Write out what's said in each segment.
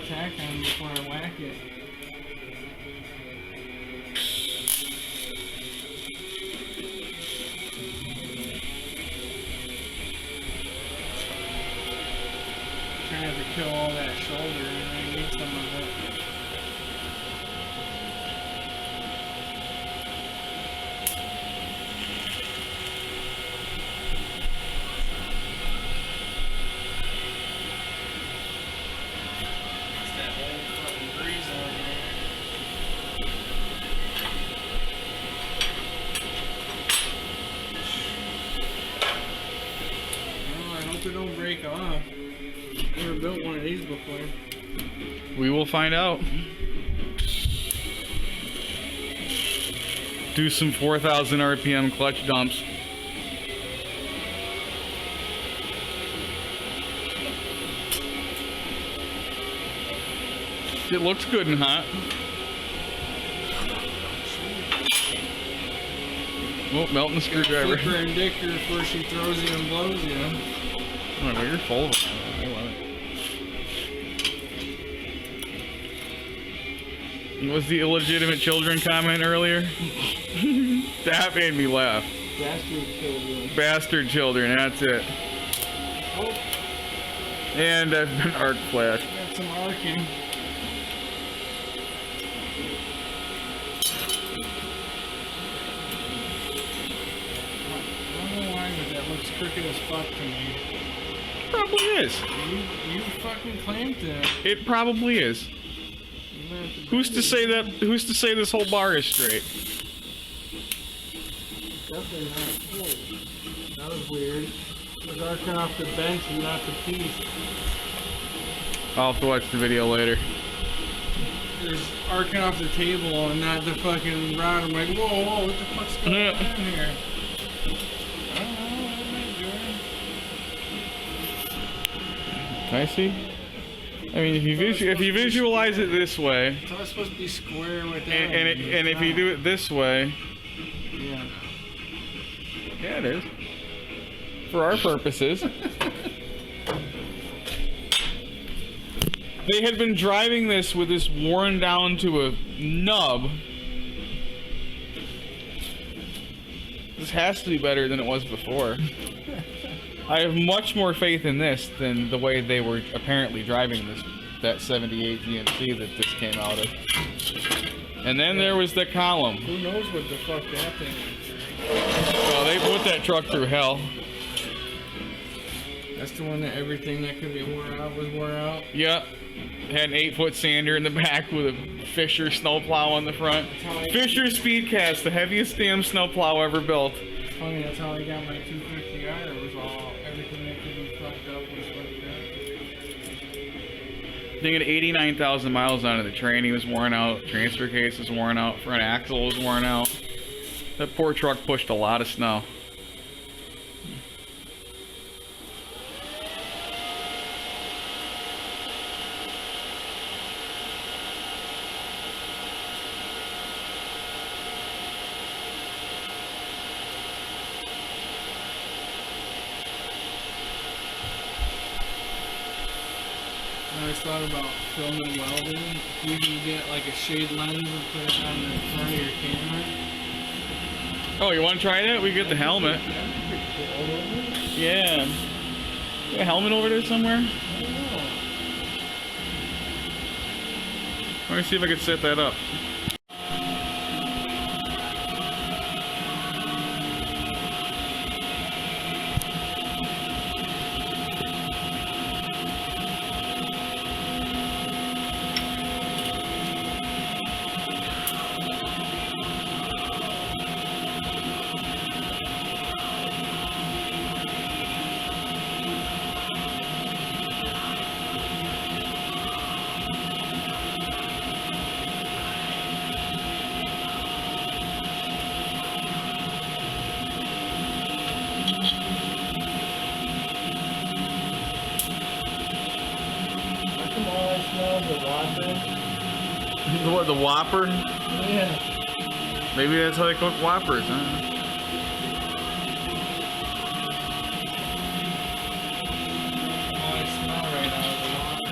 tack on before I whack it. Trying to have to kill all that shoulder and I need some of it. Don't break off. Never built one of these before. We will find out. Do some 4,000 RPM clutch dumps. It looks good and hot. Oh, melting the screwdriver. Flipper and dicker before she throws you and blows you. Oh, well, you're full of them. I love it. What was the illegitimate children comment earlier? That made me laugh. Bastard children. Bastard children, that's it. Oh. And I've been arc flashed. Got some arcing. I don't know why, but that looks crooked as fuck to me. Probably is. You fucking claimed that. It probably is. Who's to say that? Who's to say this whole bar is straight? Definitely not. Oh, that was weird. It was arcing off the bench and not the piece. I'll have to watch the video later. It was arcing off the table and not the fucking rod. I'm like, whoa, whoa, what the fuck's going on here? I don't know, what am I doing? Can I see? I mean, if you visualize it this way, It's always supposed to be square with that. and if you do it this way, yeah, yeah, it is. For our purposes. They had been driving this with this worn down to a nub. This has to be better than it was before. I have much more faith in this than the way they were apparently driving this, that 78 GMC that this came out of. And then there was the column. who knows what the fuck that thing is? Well, they put that truck through hell. That's the one that everything that could be wore out was wore out. Yep. Had an 8-foot sander in the back with a Fisher snowplow on the front. Fisher Speedcast, the heaviest damn snowplow ever built. It's funny, that's how I got my 250i. It was all, everything that could be fucked up was fucked up. They had 89,000 miles on it. The tranny was worn out, transfer case was worn out, front axle was worn out. That poor truck pushed a lot of snow. I always thought about filming welding. You can get like a shade lens and put it on the front of your camera. Oh, you want to try that? We get the helmet. That'd be pretty cool, wouldn't it? Yeah. Got a helmet over there somewhere? I don't know. Let me see if I can set that up. What, the Whopper? Yeah. Maybe that's how they cook Whoppers, huh? All I smell right now is a Whopper.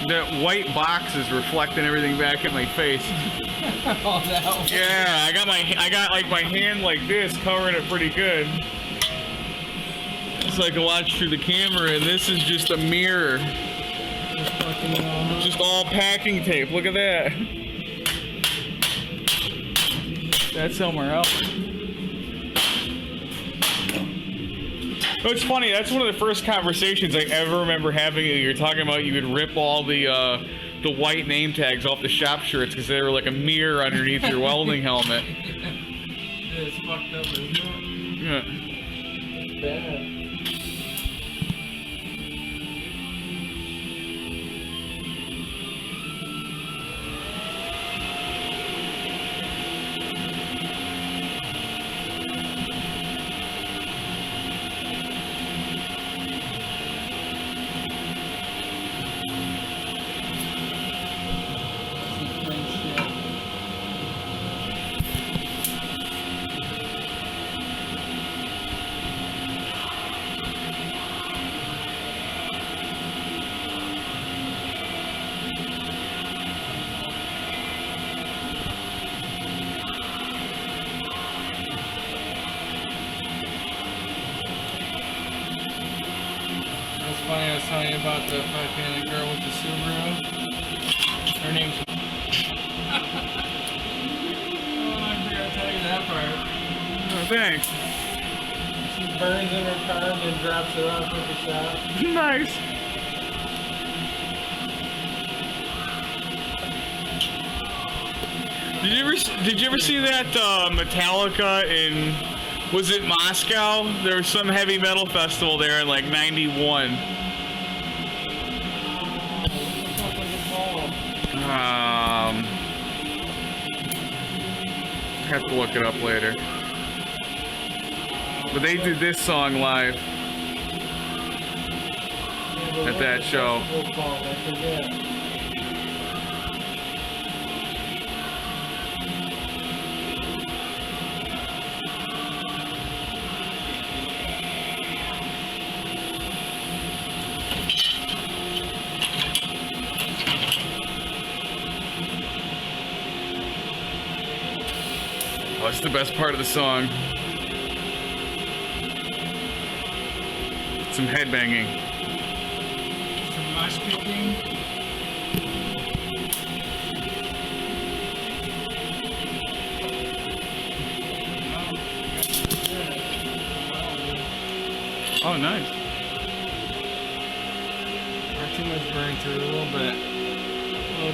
That white box is reflecting everything back at my face. Oh, no. Yeah, I got like my hand like this, covering it pretty good. So I can watch through the camera, and this is just a mirror. Just all packing tape. Look at that. That's somewhere else. Oh, it's funny. That's one of the first conversations I ever remember having. You're talking about you could rip all the white name tags off the shop shirts because they were like a mirror underneath your welding helmet. It's fucked up, isn't it? Yeah. Bad. Funny, I was telling you about the fucking girl with the Subaru. Her name's oh, I forgot to tell you that part. Oh, thanks. She burns in her car and then drops it off at the shop. Nice. Did you ever see that Metallica in, was it Moscow? There was some heavy metal festival there in like '91. I have to look it up later. But they did this song live at that show. Oh, it's the best part of the song. Some headbanging. Some mosh picking. Oh, nice. Not too much burn through, a little bit.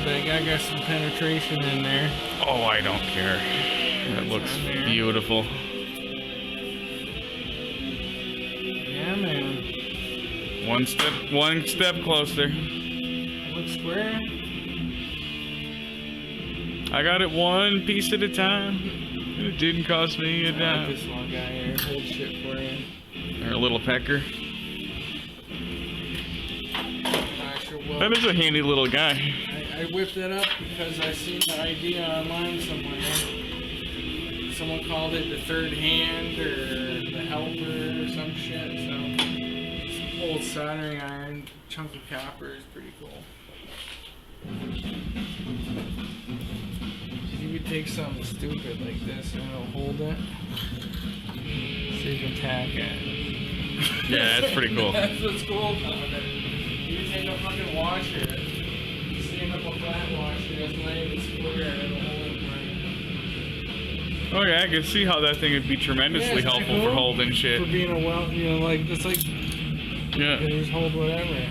I got some penetration in there. Oh, I don't care. That looks beautiful. Yeah, man. One step closer. Looks square. I got it one piece at a time. It didn't cost me a dime. This little guy here, hold shit for you. Or a little pecker. I sure will. That is a handy little guy. I whipped that up because I seen the idea online somewhere. Someone called it the third hand or the helper or some shit. So, some old soldering iron, chunk of copper is pretty cool. You could take something stupid like this and it'll hold it, so you can tack it. Yeah, that's pretty cool. That's what's cool about it. You can take a fucking washer, stand up a flat washer that's not even square, and it'll hold it right. Oh yeah, I can see how that thing would be tremendously helpful for holding shit. For being a weld, you know, like it's like yeah. you just hold whatever.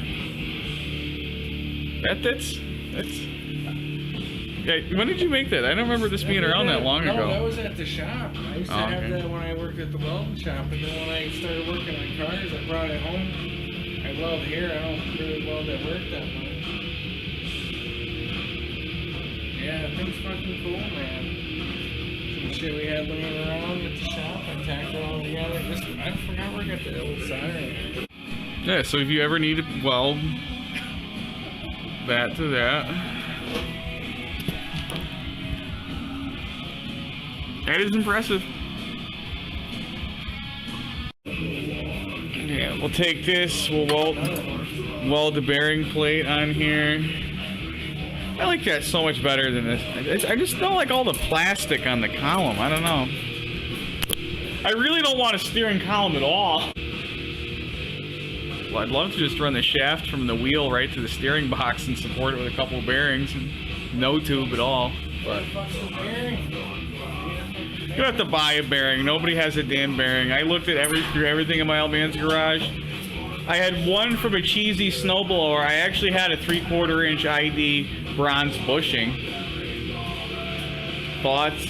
That's yeah. When did you make that? I don't remember this being around that long ago. No, that was at the shop. I used to have that when I worked at the welding shop, and then when I started working on cars, I brought it home. I weld here. I don't really weld at work that much. Yeah, that thing's fucking cool, man. Some shit we had laying around at the shop, I tacked it all together. I forgot we got the old soldering. Yeah, so if you ever need to weld that to that, that is impressive. Yeah, we'll take this, we'll weld. weld bearing plate on here. I like that so much better than this. I just don't like all the plastic on the column. I don't know. I really don't want a steering column at all. Well, I'd love to just run the shaft from the wheel right to the steering box and support it with a couple of bearings and no tube at all. But you have to buy a bearing. Nobody has a damn bearing. I looked at everything in my old man's garage. I had one from a cheesy snowblower. I actually had a 3/4 inch ID bronze bushing. Thoughts?